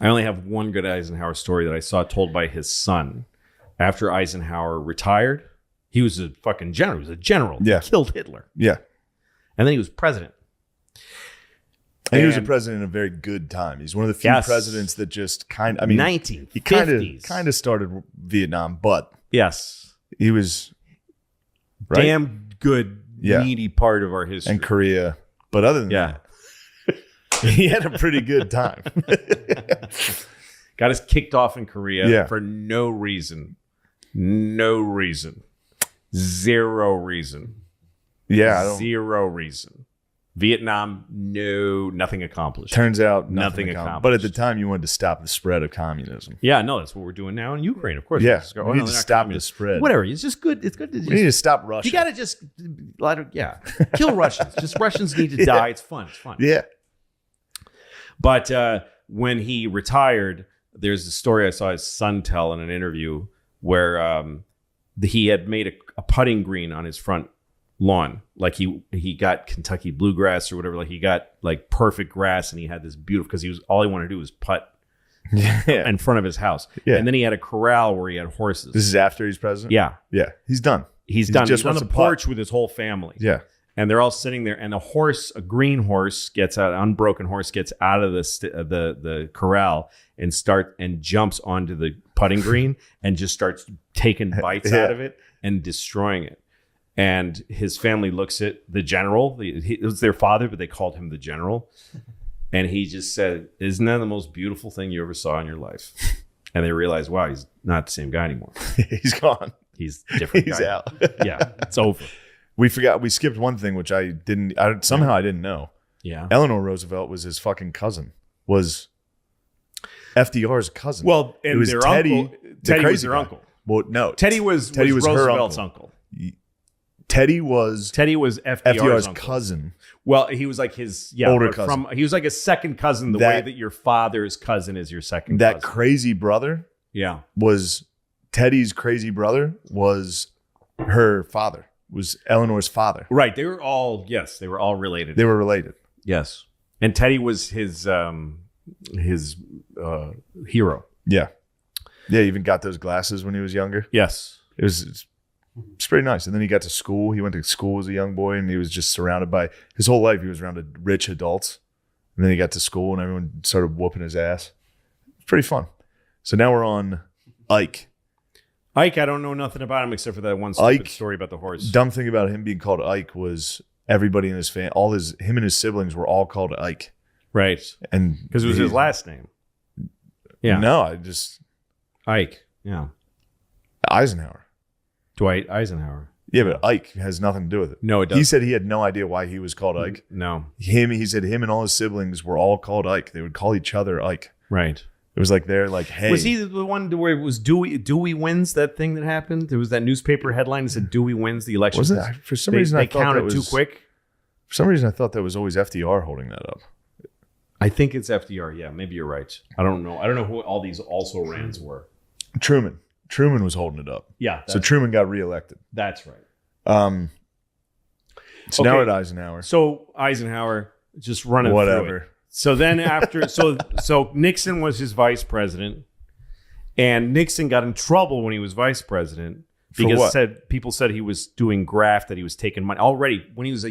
I only have one good Eisenhower story that I saw told by his son. After Eisenhower retired, he was a fucking general. He was a general. Yeah. He killed Hitler. Yeah. And then he was president. And he was a president in a very good time. He's one of the few presidents that just kind of, 1950s. He kind of started Vietnam, but yes, he was damn good, meaty part of our history. And Korea. But other than that, he had a pretty good time. Got us kicked off in Korea for no reason. No reason. Zero reason. Yeah. Zero reason. Vietnam, nothing accomplished. Turns out nothing accomplished. But at the time, you wanted to stop the spread of communism. Yeah, no, that's what we're doing now in Ukraine, of course. Yeah, we need to stop the spread. Whatever, it's just good. It's good to just... We need to stop Russia. You got to just, kill Russians. Just Russians need to die. It's fun. It's fun. Yeah. But when he retired, there's a story I saw his son tell in an interview where he had made a putting green on his front lawn. Like he got Kentucky bluegrass or whatever. Like he got like perfect grass, and he had this beautiful, because all he wanted to do was putt in front of his house. Yeah. And then he had a corral where he had horses. This is after he's president? Yeah. Yeah. He's done. He's done. He's on the porch with his whole family. Yeah. And they're all sitting there, and a green horse gets out, an unbroken horse gets out of the corral and jumps onto the putting green and just starts taking bites out of it and destroying it. And his family looks at the general. It was their father, but they called him the general. And he just said, "Isn't that the most beautiful thing you ever saw in your life?" And they realized, wow, he's not the same guy anymore. He's gone. He's a different guy. He's out. Yeah, it's over. We skipped one thing, which I didn't know. Yeah. Eleanor Roosevelt was his fucking cousin. Was FDR's cousin. Well, and it was their Teddy. uncle. Teddy was their uncle. Well, no. Teddy was Roosevelt's uncle. Teddy was FDR's cousin. Well, he was like his older cousin. He was like a second cousin, the way that your father's cousin is your second cousin. That crazy brother was Teddy's crazy brother was her father, was Eleanor's father. Right. They were all related. They were related. Yes. And Teddy was his hero. Yeah. Yeah, he even got those glasses when he was younger. Yes. It's pretty nice. And then he got to school. He went to school as a young boy, and he was just surrounded by, his whole life he was surrounded rich adults. And then he got to school, and everyone started whooping his ass. It's pretty fun. So now we're on Ike. Ike, I don't know nothing about him except for that one stupid story about the horse. Dumb thing about him being called Ike was everybody in his family, him and his siblings were all called Ike. Right. And because it was his last name. Yeah. No, Ike. Yeah. Eisenhower. Dwight Eisenhower. Yeah, but Ike has nothing to do with it. No, it doesn't. He said he had no idea why he was called Ike. No. He said him and all his siblings were all called Ike. They would call each other Ike. Right. It was like they're like, hey. Was he the one where it was Dewey wins, that thing that happened? There was that newspaper headline that said Dewey wins the election. Was it? For some reason, I thought counted that was too quick. For some reason, I thought that was always FDR holding that up. I think it's FDR. Yeah, maybe you're right. I don't know. I don't know who all these also rans were. Truman was holding it up. Yeah. So Truman got reelected. That's right. So now we're at Eisenhower. So Eisenhower just running whatever. Through it. So then after, so Nixon was his vice president, and Nixon got in trouble when he was vice president because people said he was doing graft, that he was taking money already when he was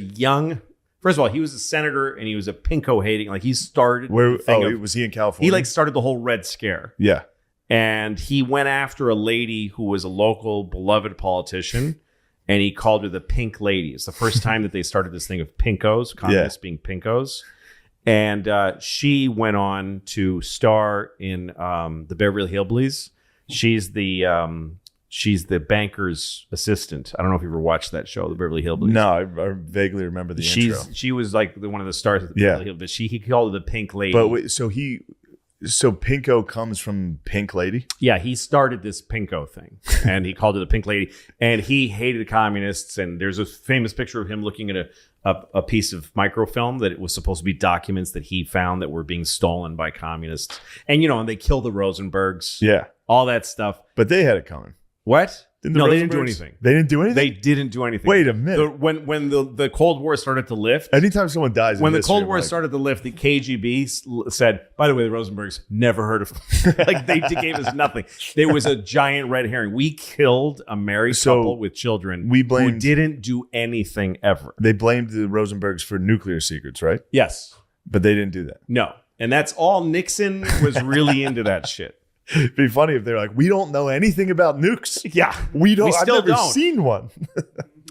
first of all, he was a senator and he was a pinko hating. Like he started. Was he in California? He started the whole Red Scare. Yeah. And he went after a lady who was a local beloved politician, and he called her the Pink Lady. It's the first time that they started this thing of pinkos, communists being pinkos. And she went on to star in the Beverly Hillbillies. She's the banker's assistant. I don't know if you ever watched that show, the Beverly Hillbillies. No, I vaguely remember the intro. She was like one of the stars of the Beverly Hillbillies. He called her the Pink Lady. But wait, so Pinko comes from Pink Lady? Yeah, he started this Pinko thing, and he called it the Pink Lady, and he hated the communists. And there's a famous picture of him looking at a piece of microfilm that it was supposed to be documents that he found that were being stolen by communists. And, and they killed the Rosenbergs. Yeah. All that stuff. But they had it coming. What? No, they didn't do anything. They didn't do anything? They didn't do anything. Wait a minute. When the Cold War started to lift, anytime someone dies, when the Cold War started to lift, the KGB said, by the way, the Rosenbergs, never heard of them. Like, they gave us nothing. There was a giant red herring. We killed a married couple with children who didn't do anything ever. They blamed the Rosenbergs for nuclear secrets, right? Yes. But they didn't do that. No. And that's all. Nixon was really into that shit. It'd be funny if they're like, we don't know anything about nukes. Yeah. I've never seen one.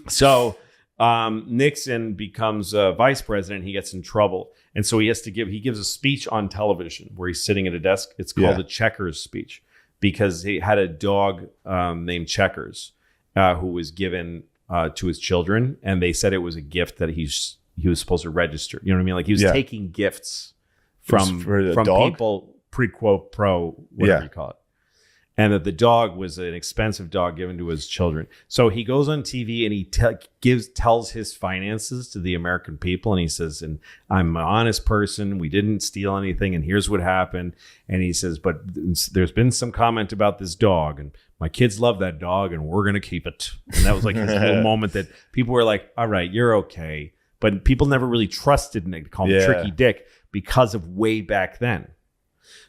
So Nixon becomes vice president. He gets in trouble. And so he gives a speech on television where he's sitting at a desk. It's called the Checkers speech, because he had a dog named Checkers who was given to his children. And they said it was a gift that he was supposed to register. You know what I mean? Like, he was taking gifts from people, pro, whatever you call it. And that the dog was an expensive dog given to his children. So he goes on TV and he tells his finances to the American people. And he says, and I'm an honest person. We didn't steal anything. And here's what happened. And he says, but there's been some comment about this dog. And my kids love that dog and we're going to keep it. And that was like his little moment that people were like, all right, you're okay. But people never really trusted Nick to call him Tricky Dick because of way back then.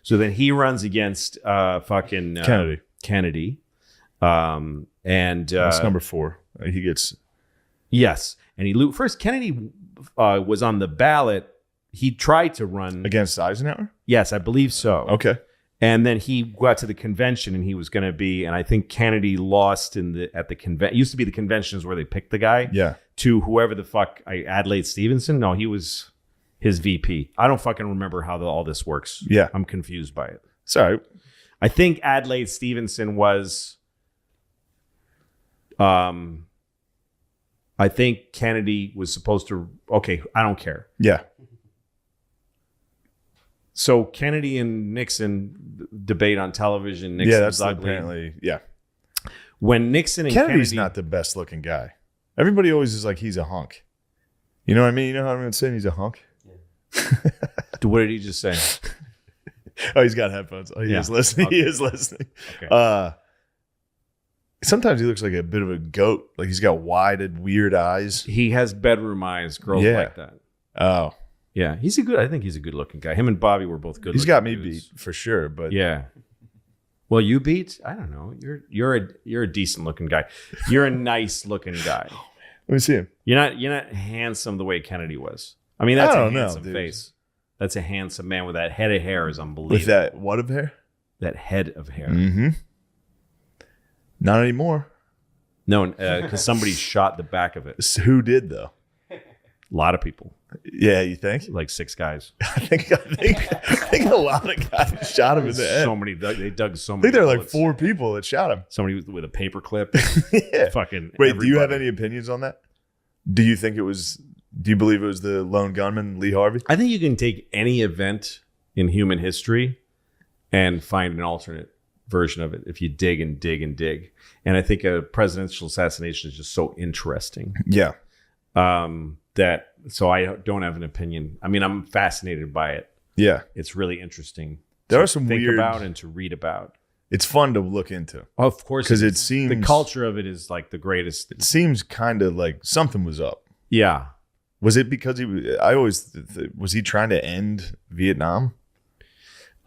So then he runs against Kennedy. And that's number 4. He gets... Yes. And first, Kennedy was on the ballot. He tried to run... Against Eisenhower? Yes, I believe so. Okay. And then he got to the convention and he was going to be... And I think Kennedy lost at the convention. It used to be the conventions where they picked the guy. Yeah. To whoever the fuck... Adlai Stevenson? No, he was... his VP. I don't fucking remember how all this works. Yeah. I'm confused by it. Sorry. I think Adlai Stevenson was... I think Kennedy was supposed to... Okay, I don't care. Yeah. So Kennedy and Nixon debate on television. Nixon's that's ugly. Apparently... Yeah. When Nixon and Kennedy's Kennedy... not the best looking guy. Everybody always is like, he's a hunk. You know what I mean? You know how I'm saying he's a hunk? What did he just say? Oh, he's got headphones. Oh, he is listening. Okay. He is listening. Okay. Sometimes he looks like a bit of a goat. Like, he's got wide, weird eyes. He has bedroom eyes. Girls like that. Oh. Yeah. I think he's a good looking guy. Him and Bobby were both good. He's got me beat for sure. But yeah. Well, you beat? I don't know. You're a decent looking guy. You're a nice looking guy. Let me see him. You're not handsome the way Kennedy was. I mean, that's a handsome face. That's a handsome man with that head of hair is unbelievable. With that what of hair? That head of hair. Mm-hmm. Not anymore. No, because somebody shot the back of it. Who did, though? A lot of people. Yeah, you think? Like 6 guys. I think a lot of guys shot him in the head. So many. They dug so many. I think there were like bullets. 4 people that shot him. Somebody with a paper clip. Yeah. Fucking. Wait, everybody. do you have any opinions on that? Do you believe it was the lone gunman, Lee Harvey? I think you can take any event in human history and find an alternate version of it if you dig and dig and dig. And I think a presidential assassination is just so interesting. Yeah. So I don't have an opinion. I mean, I'm fascinated by it. Yeah. It's really interesting. There are some think weird about and to read about. It's fun to look into. Of course. Because it seems... The culture of it is like the greatest. It seems kind of like something was up. Yeah. Was it because was he trying to end Vietnam?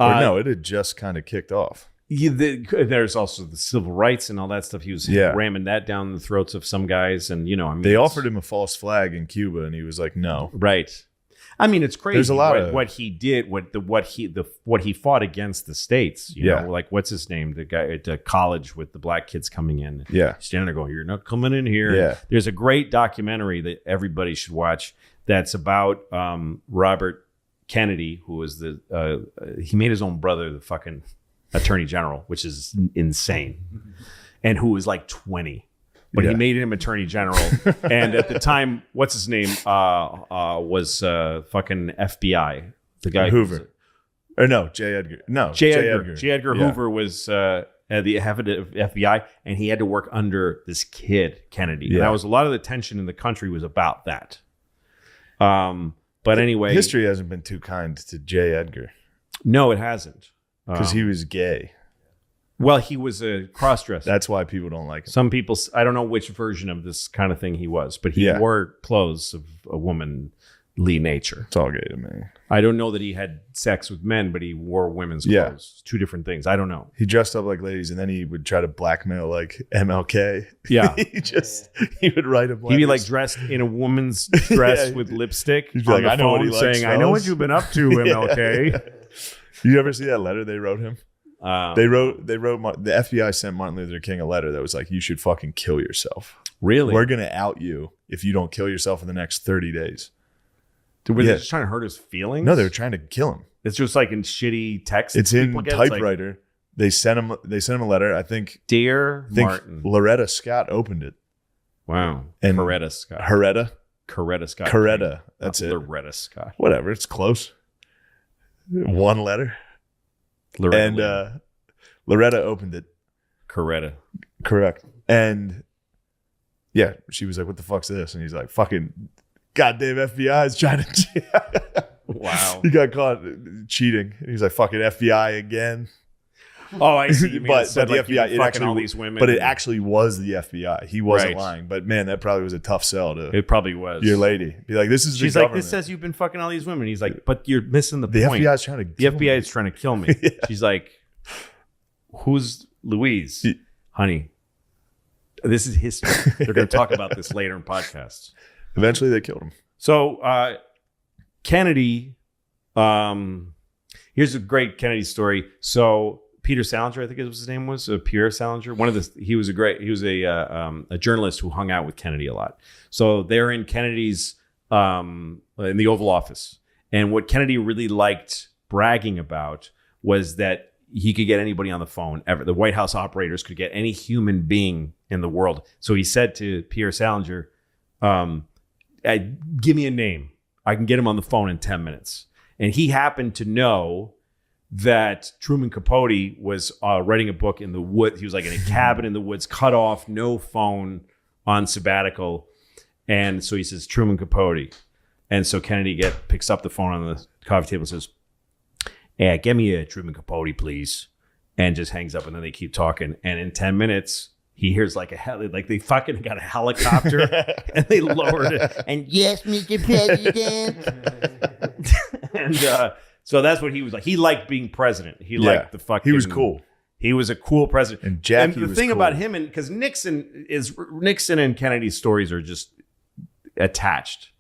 Or no, it had just kind of kicked off. There's also the civil rights and all that stuff. He was ramming that down the throats of some guys. And, I mean, they offered him a false flag in Cuba and he was like, no. Right. I mean, it's crazy. There's a lot of what he did, what he fought against the states. You know, like what's his name? The guy at the college with the black kids coming in. Yeah, standing there going, "You're not coming in here." Yeah. There's a great documentary that everybody should watch. That's about Robert Kennedy, who was he made his own brother the fucking attorney general, which is insane, and who was like 20. But he made him attorney general. And at the time, what's his name? Was fucking FBI. The guy Hoover. Or no, J. Edgar. No, J. Edgar Hoover was at the head of FBI, and he had to work under this kid, Kennedy. And that was a lot of the tension in the country was about that. But anyway. History hasn't been too kind to J. Edgar. No, it hasn't. Because he was gay. Well, he was a cross-dresser. That's why people don't like him. Some people, I don't know which version of this kind of thing he was, but he wore clothes of a womanly nature. It's all gay to me. I don't know that he had sex with men, but he wore women's clothes. Two different things. I don't know. He dressed up like ladies, and then he would try to blackmail like MLK. Yeah. he would write a He'd be like dressed in a woman's dress with lipstick. He'd be like, I know what he likes, saying, I know what you've been up to, MLK. You ever see that letter they wrote him? They wrote the FBI sent Martin Luther King a letter that was like, you should fucking kill yourself. Really? We're going to out you if you don't kill yourself in the next 30 days. Were they just trying to hurt his feelings? No, they were trying to kill him. It's just like in shitty text. It's in typewriter. Like, they sent him a letter. I think Martin. Loretta Scott opened it. Wow. And Coretta Scott. Coretta Scott. Coretta. That's it. Loretta Scott. Whatever. It's close. One letter. Loretta opened it. Coretta. Correct. And yeah, she was like, what the fuck's this? And he's like, fucking goddamn FBI is trying to. Wow. He got caught cheating. And he's like, fucking FBI again. Oh, I see. But the like FBI, it actually, all these women. But it actually was the FBI. He wasn't lying. But man, that probably was a tough sell to. It probably was. Your lady. Be like, this is She's the like, government. this says you've been fucking all these women. He's like, but you're missing the point. FBI is trying to kill me. The FBI is trying to kill me. Yeah. She's like, who's Louise? Honey, this is history. They're going to talk about this later in podcasts. Eventually they killed him. So Kennedy, here's a great Kennedy story. So Peter Salinger, I think his name was Pierre Salinger. He was a journalist who hung out with Kennedy a lot. So they're in Kennedy's in the Oval Office, and what Kennedy really liked bragging about was that he could get anybody on the phone ever. The White House operators could get any human being in the world. So he said to Pierre Salinger, "Give me a name. I can get him on the phone in 10 minutes." And he happened to know that Truman Capote was writing a book in the woods. He was like in a cabin in the woods, cut off, no phone, on sabbatical. And so he says, Truman Capote. And so Kennedy picks up the phone on the coffee table and says, "Yeah, give me a Truman Capote, please." And just hangs up, and then they keep talking. And in 10 minutes, he hears like they fucking got a helicopter and they lowered it. And yes, Mr. President. And so that's what he was like. He liked being president. He liked the fucking. He was cool. He was a cool president. And Jackie and the was thing cool. about him, and because Nixon and Kennedy's stories are just attached.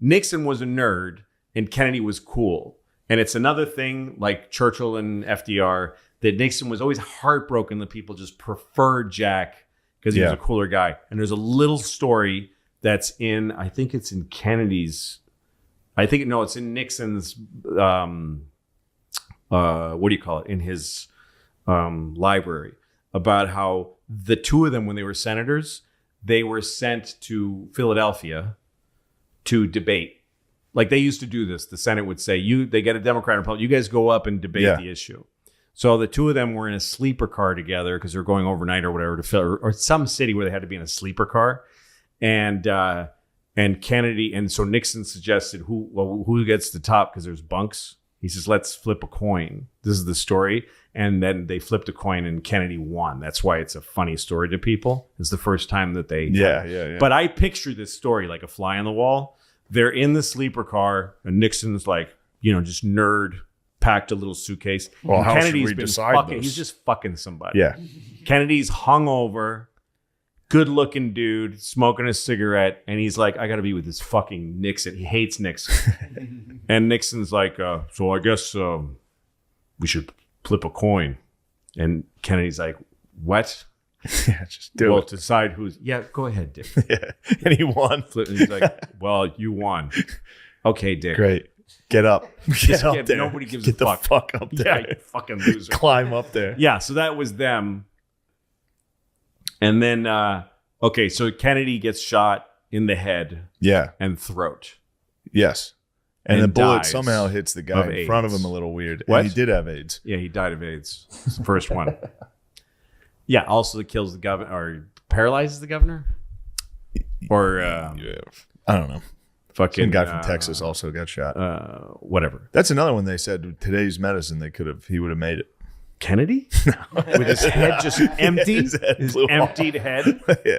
Nixon was a nerd and Kennedy was cool. And it's another thing like Churchill and FDR that Nixon was always heartbroken that people just preferred Jack because he was a cooler guy. And there's a little story that's I think it's in Kennedy's. It's in Nixon's, what do you call it? In his library about how the two of them, when they were senators, they were sent to Philadelphia to debate. Like they used to do this. The Senate would say, they get a Democrat and Republican, you guys go up and debate the issue. So the two of them were in a sleeper car together because they're going overnight or whatever to Philly or some city where they had to be in a sleeper car. And Kennedy, and so Nixon suggested who gets the top because there's bunks. He says, let's flip a coin. This is the story. And then they flipped a coin and Kennedy won. That's why it's a funny story to people. It's the first time that they... Yeah. But I picture this story like a fly on the wall. They're in the sleeper car and Nixon's like, just nerd, packed a little suitcase. Well, how Kennedy's should we been decide fucking, this? he's just fucking somebody. Yeah. Kennedy's hungover. Good-looking dude, smoking a cigarette, and he's like, I got to be with this fucking Nixon. He hates Nixon. And Nixon's like, so I guess we should flip a coin. And Kennedy's like, what? Yeah, just do it. Decide who's... Yeah, go ahead, Dick. Yeah. And he won. And he's like, well, you won. Okay, Dick. Great. Get up. Get up there. Nobody gives a fuck. Get the fuck up there. Yeah, you fucking loser. Climb up there. Yeah, so that was them. And then, so Kennedy gets shot in the head and throat. Yes. And the bullet dies somehow hits the guy in front of him a little weird. What? And he did have AIDS. Yeah, he died of AIDS. It's the first one. Yeah, also it kills the governor or paralyzes the governor. Or, I don't know. Fucking Some guy from Texas also got shot. Whatever. That's another one they said, today's medicine, he would have made it. Kennedy? With his head just empty, His head his blew off. emptied head. Yeah.